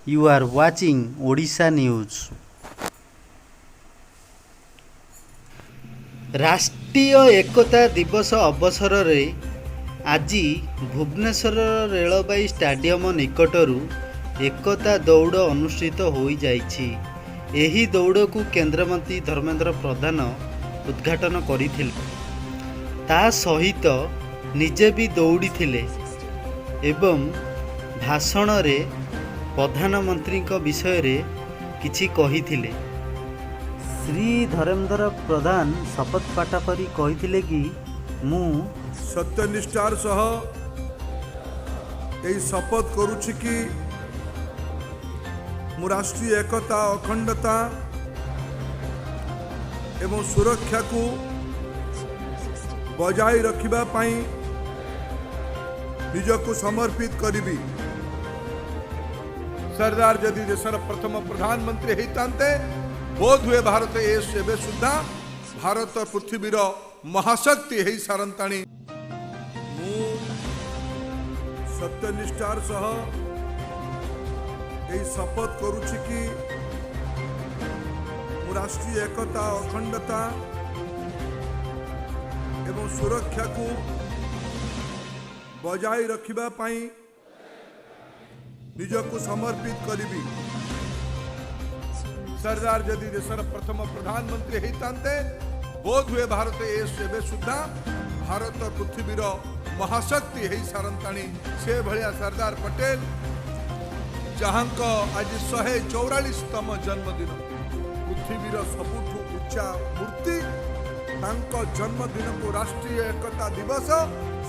You are watching Odisha News. राष्ट्रीय एकता दिवस अवसर रे आज भुवनेश्वर रेलवे स्टाडियम निकटरू एकता दौड़ अनुष्ठित हो जाइछि। एही दौड़ को केंद्रमंत्री धर्मेंद्र प्रधान उद्घाटन करथिले। ता सहित निजे भी दौड़ी थिले एवं भाषण रे प्रधानमंत्री विषय रे किछि कहिथिले। श्री धर्मेंद्र प्रधान शपथ पाठ करी कहिथिले कि मु सत्यनिष्ठार सह यही शपथ करुछि कि मु राष्ट्रीय एकता अखंडता एवं सुरक्षा को बजाय रखिबा पाई निजको समर्पित करिबी। सरदार जदि देशर प्रथम प्रधानमंत्री होइतांते बोध हुए भारत एबे सुद्धा भारत पृथ्वीर महाशक्ति है सारंताणी। मु सत्यनिष्ठार सह यही शपथ करुछि कि मु राष्ट्रीय एकता अखंडता एवं सुरक्षा को बजाय रखिबा पाई निजको समर्पित करिबी। सरदार जदि देशर प्रथम प्रधानमंत्री होइतांते बोध हुए भारत एबे सुद्धा भारत पृथ्वीर महाशक्ति है सारंताणी। से भलिया सरदार पटेल जहांक आज 144तम जन्मदिन पृथ्वीर सबुठु उच्चा मूर्ति तांको जन्मदिन को राष्ट्रीय एकता दिवस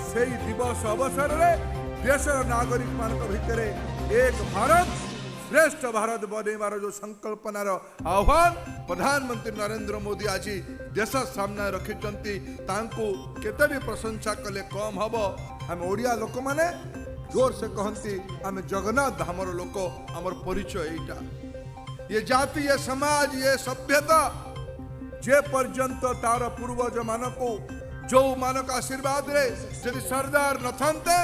से दिवस अवसर रे देशर नागरिक मान भितर एक भारत श्रेष्ठ भारत बनैबार जो संकल्पनार आह्वान प्रधानमंत्री नरेंद्र मोदी आज देश सामने रखिचंती तांको केते भी प्रशंसा कले कम हबो। हम ओडिया लोक माने जोर से कहंती आम जगन्नाथ धामर लोक आमर परिचय एटा। ये जाति ये समाज ये सभ्यता जे पर्यंत तार पूर्वज मानको जो मानक आशीर्वाद रे यदि सरदार नथांते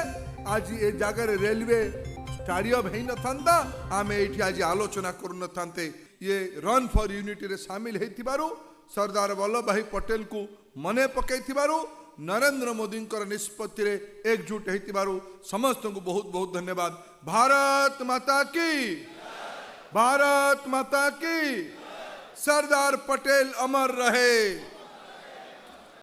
आज ये जगह रेलवे स्टाडियम है नथांता आम ये आज आलोचना करू नथांते। ये रन फॉर यूनिटी रे शामिल हेतिबारु सरदार वल्लभ भाई पटेल को मने पकैतिबारु नरेंद्र मोदी निष्पत्ति रे एकजुट हेतिबारु समस्त को बहुत बहुत धन्यवाद। भारत माता की, भारत माता की। सरदार पटेल अमर रहे।